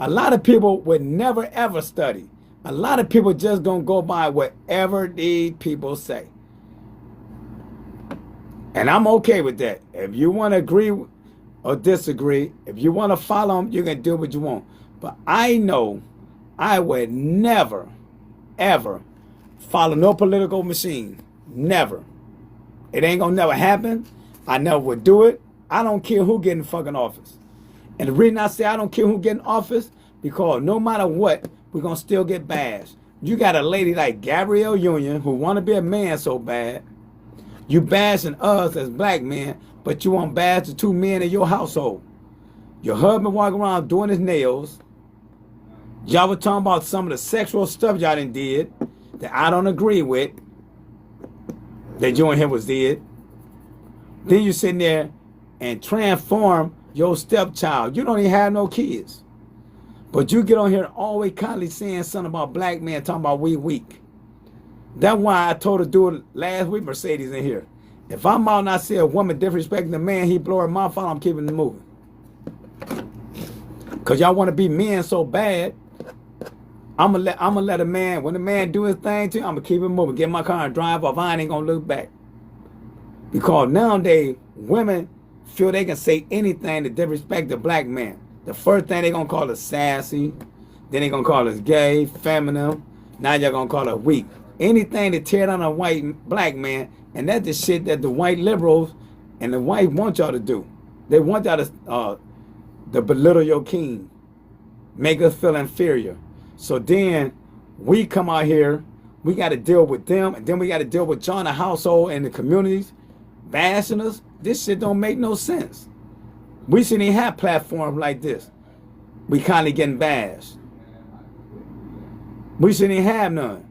A lot of people would never ever study. A lot of people just going to go by whatever these people say. And I'm okay with that. If you want to agree or disagree. If you want to follow them, you can do what you want. But I know I would never, ever follow no political machine. Never. It ain't gonna never happen. I never would do it. I don't care who get in fucking office. And the reason I say I don't care who get in office, because no matter what, we're gonna still get bashed. You got a lady like Gabrielle Union who wanna be a man so bad. You bashing us as black men, but you want to bash the two men in your household. Your husband walking around doing his nails. Y'all were talking about some of the sexual stuff y'all done did that I don't agree with, that you and him was did. Then you sitting there and transform your stepchild. You don't even have no kids. But you get on here always constantly saying something about black men, talking about we weak. That's why I told her to do it last week, Mercedes in here. If I'm out and I see a woman disrespecting a man, he blow her mouth out, I'm keeping it moving. Because y'all want to be men so bad, I'm gonna let a man, when a man do his thing to you, I'm going to keep it moving. Get in my car and drive off. I ain't going to look back. Because nowadays, women feel they can say anything to disrespect the black man. The first thing they going to call us sassy. Then they going to call us gay, feminine. Now y'all going to call us weak. Anything to tear down a white black man, and that's the shit that the white liberals and the white want y'all to do. They want y'all to belittle your king, make us feel inferior. So then we come out here, we got to deal with them, and then we got to deal with y'all in the household and the communities bashing us. This shit don't make no sense. We shouldn't even have platforms like this. We kind of getting bashed. We shouldn't even have none.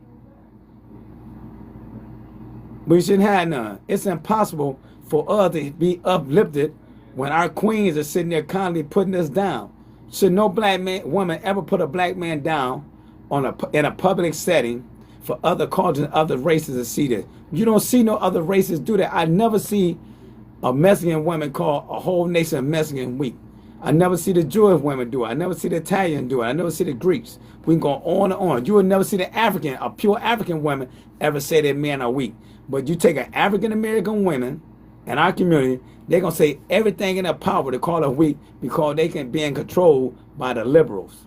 We shouldn't have none. It's impossible for us to be uplifted when our queens are sitting there constantly putting us down. Should no black woman ever put a black man down in a public setting for other cultures and other races to see this? You don't see no other races do that. I never see a Mexican woman call a whole nation of Mexican weak. I never see the Jewish women do it. I never see the Italian do it. I never see the Greeks. We can go on and on. You will never see the African, a pure African woman ever say that men are weak. But you take an African-American woman in our community, they're going to say everything in their power to call her weak because they can be in control by the liberals.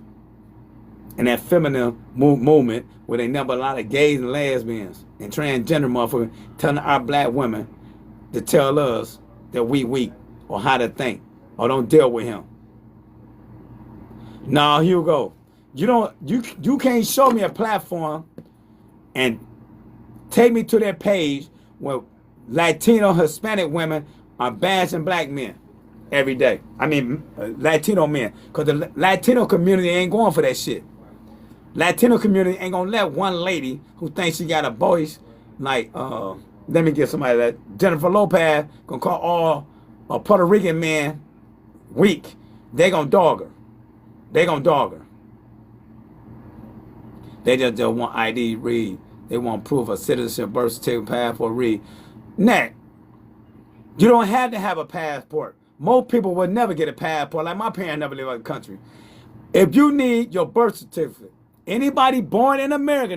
And that feminine movement where they number a lot of gays and lesbians and transgender motherfuckers telling our black women to tell us that we weak or how to think or don't deal with him. Now, Hugo, you can't show me a platform and take me to that page where Latino, Hispanic women are bashing black men every day. I mean, Latino men. Because the Latino community ain't going for that shit. Latino community ain't going to let one lady who thinks she got a voice like, let me get somebody that, Jennifer Lopez, going to call all Puerto Rican men weak. They going to dog her. They going to dog her. They just don't want ID read. They want proof of citizenship, birth certificate, passport, read. Next, you don't have to have a passport. Most people would never get a passport. Like my parents never lived out of the country. If you need your birth certificate, anybody born in America,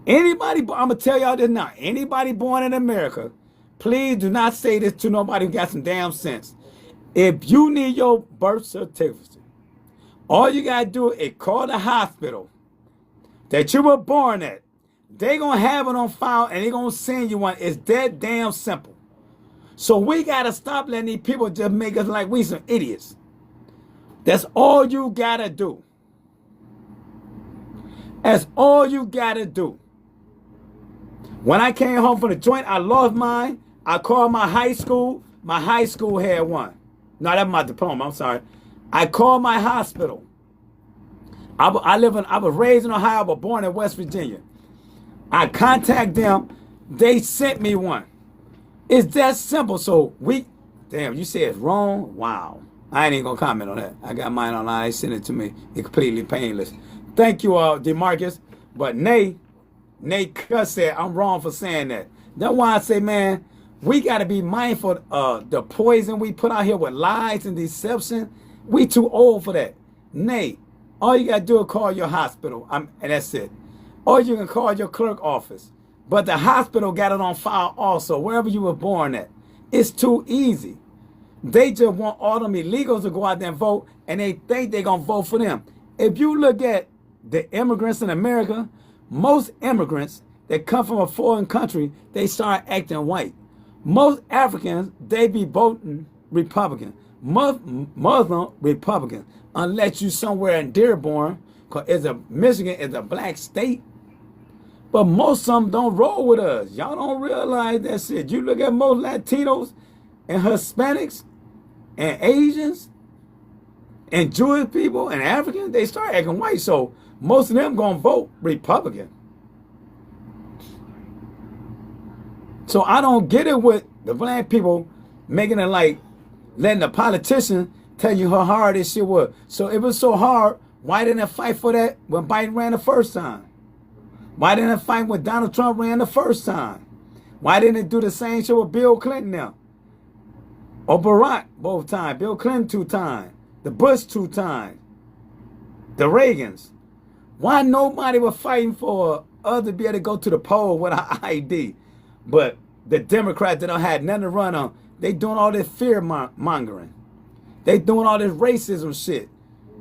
I'm going to tell y'all this now. Anybody born in America, please do not say this to nobody who got some damn sense. If you need your birth certificate, all you got to do is call the hospital that you were born at. They going to have it on file and they going to send you one. It's that damn simple. So we got to stop letting these people just make us like we some idiots. That's all you got to do. That's all you got to do. When I came home from the joint, I lost mine. I called my high school. My high school had one. No, that's my diploma. I'm sorry. I called my hospital. I was raised in Ohio, but born in West Virginia. I contact them. They sent me one. It's that simple. So damn, you say it's wrong? Wow. I ain't even gonna comment on that. I got mine online. They sent it to me. It's completely painless. Thank you, DeMarcus. But Nate Cuss said I'm wrong for saying that. That's why I say, man, we got to be mindful of the poison we put out here with lies and deception. We too old for that. Nate, all you got to do is call your hospital, and that's it. Or you can call your clerk office. But the hospital got it on file also, wherever you were born at. It's too easy. They just want all them illegals to go out there and vote, and they think they're going to vote for them. If you look at the immigrants in America, most immigrants that come from a foreign country, they start acting white. Most Africans, they be voting Republican. Muslim Republican. Unless you somewhere in Dearborn, because Michigan is a black state. But most of them don't roll with us. Y'all don't realize that shit. You look at most Latinos and Hispanics and Asians and Jewish people and Africans, they start acting white. So most of them gonna vote Republican. So I don't get it with the black people making it like letting the politician tell you how hard this shit was. So if it was so hard, why didn't it fight for that when Biden ran the first time? Why didn't it fight when Donald Trump ran the first time? Why didn't it do the same shit with Bill Clinton now? Or Barack both times, Bill Clinton 2 times, the Bush 2 times, the Reagans. Why nobody was fighting for us to be able to go to the poll with an ID? But the Democrats that don't have nothing to run on, they doing all this fear mongering. They doing all this racism shit.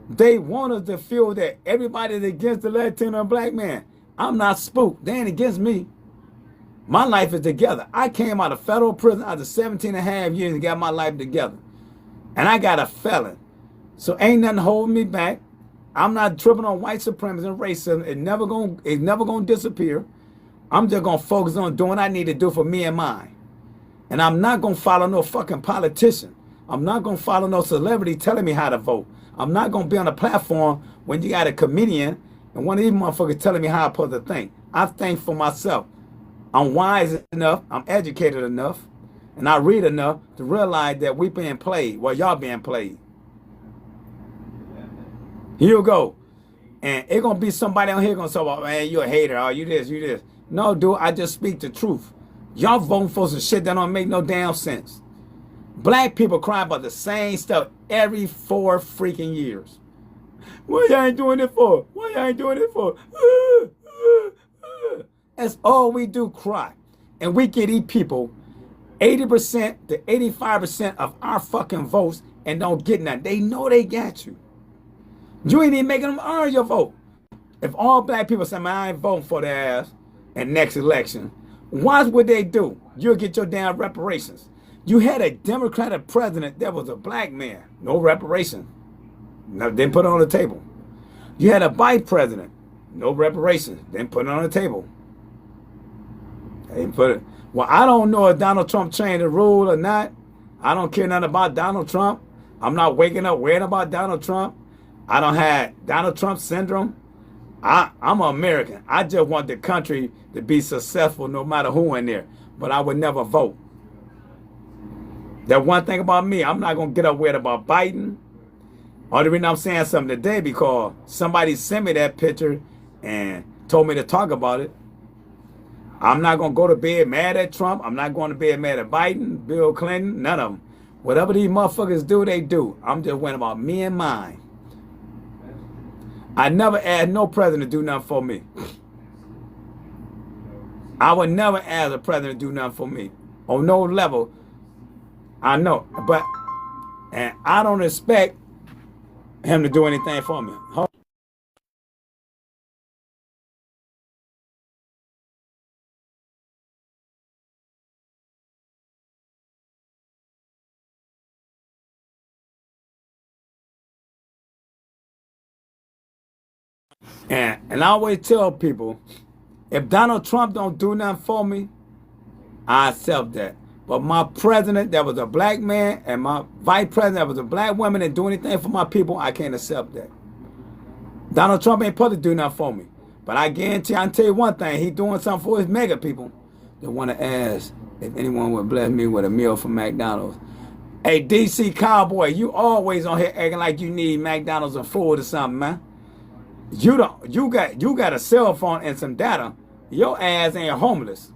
They want us to feel that everybody's against the Latino and black man. I'm not spooked. They ain't against me. My life is together. I came out of federal prison after 17 and a half years and got my life together. And I got a felon. So ain't nothing holding me back. I'm not tripping on white supremacy and racism. It's never gonna disappear. I'm just gonna focus on doing what I need to do for me and mine. And I'm not gonna follow no fucking politician. I'm not gonna follow no celebrity telling me how to vote. I'm not gonna be on a platform when you got a comedian and one of these motherfuckers telling me how I'm supposed to think. I think for myself. I'm wise enough, I'm educated enough, and I read enough to realize that we being played while y'all being played. Here you go. And it's going to be somebody on here going to say, well, man, you a hater, or you this, you this. No, dude, I just speak the truth. Y'all voting for some shit that don't make no damn sense. Black people cry about the same stuff every 4 freaking years. What y'all ain't doing it for? What y'all ain't doing it for? That's all we do, cry. And we get these people 80% to 85% of our fucking votes and don't get nothing. They know they got you. You ain't even making them earn your vote. If all black people say, man, I ain't voting for their ass in next election, watch what they do. You'll get your damn reparations. You had a Democratic president that was a black man. No reparation. No, didn't put it on the table. You had a white president. No reparations. Didn't put it on the table. They put it. Well, I don't know if Donald Trump changed the rule or not. I don't care nothing about Donald Trump. I'm not waking up worrying about Donald Trump. I don't have Donald Trump syndrome. I'm an American. I just want the country to be successful no matter who in there. But I would never vote. That one thing about me, I'm not going to get up worried about Biden. Or the reason I'm saying something today because somebody sent me that picture and told me to talk about it. I'm not going to go to bed mad at Trump. I'm not going to bed mad at Biden, Bill Clinton, none of them. Whatever these motherfuckers do, they do. I'm just worrying about me and mine. I never asked no president to do nothing for me. I would never ask a president to do nothing for me. On no level, I know. And I don't expect him to do anything for me. And I always tell people, if Donald Trump don't do nothing for me, I accept that. But my president that was a black man and my vice president that was a black woman and do anything for my people, I can't accept that. Donald Trump ain't supposed to do nothing for me. But I guarantee, I can tell you one thing, he doing something for his mega people that want to ask if anyone would bless me with a meal from McDonald's. Hey, DC Cowboy, you always on here acting like you need McDonald's and food or something, man. You got a cell phone and some data. Your ass ain't homeless.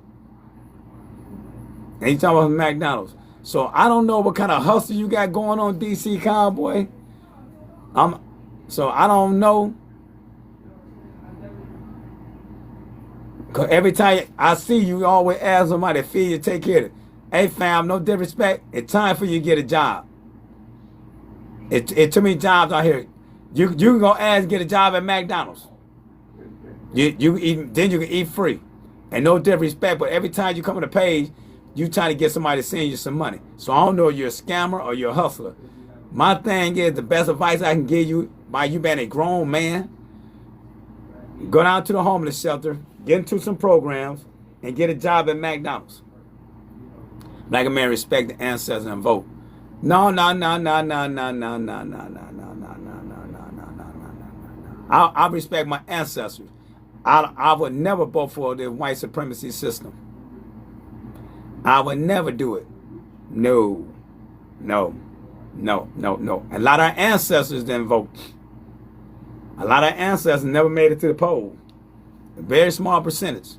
And you talking about McDonald's. So I don't know what kind of hustle you got going on, DC Cowboy. So I don't know. Cause every time I see you, you always ask somebody to feed you, take care of it. Hey fam, no disrespect. It's time for you to get a job. It too many jobs out here. You can go ask get a job at McDonald's. You eat, then you can eat free, and no disrespect. But every time you come on the page, you trying to get somebody to send you some money. So I don't know if you're a scammer or you're a hustler. My thing is the best advice I can give you, by you being a grown man, go down to the homeless shelter, get into some programs, and get a job at McDonald's. Black man respect the ancestors and vote. No. I respect my ancestors. I would never vote for the white supremacy system. I would never do it. No. A lot of our ancestors didn't vote. A lot of our ancestors never made it to the poll. A very small percentage.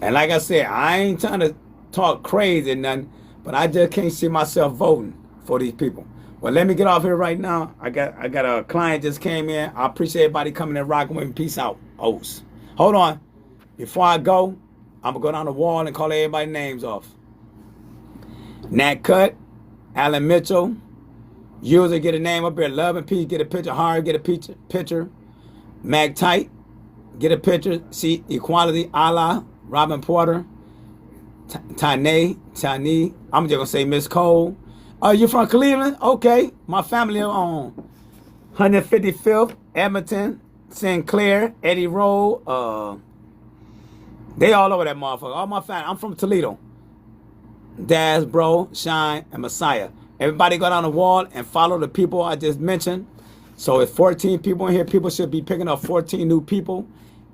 And like I said, I ain't trying to talk crazy or nothing, but I just can't see myself voting for these people. Well, let me get off here right now. I got a client just came in. I appreciate everybody coming and rocking with me. Peace out. Oats. Hold on. Before I go, I'm going to go down the wall and call everybody's names off. Nat Cut, Alan Mitchell, User, get a name up here. Love and Peace, get a picture. Hard, get a picture. Mag Tight, get a picture. See, Equality, Allah, Robin Porter, Tani, I'm just going to say Miss Cole. Oh, you from Cleveland? Okay. My family on 155th, Edmonton, Sinclair, Eddie Road. They all over that motherfucker. All my family. I'm from Toledo. Daz, Bro, Shine, and Messiah. Everybody go down the wall and follow the people I just mentioned. So it's 14 people in here. People should be picking up 14 new people.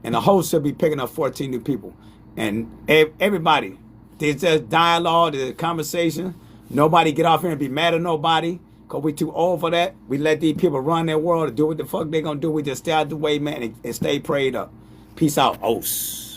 And the host should be picking up 14 new people. And everybody, there's just dialogue, there's conversation. Nobody get off here and be mad at nobody, because we too old for that. We let these people run their world and do what the fuck they gonna do. We just stay out the way, man, and stay prayed up. Peace out. Os.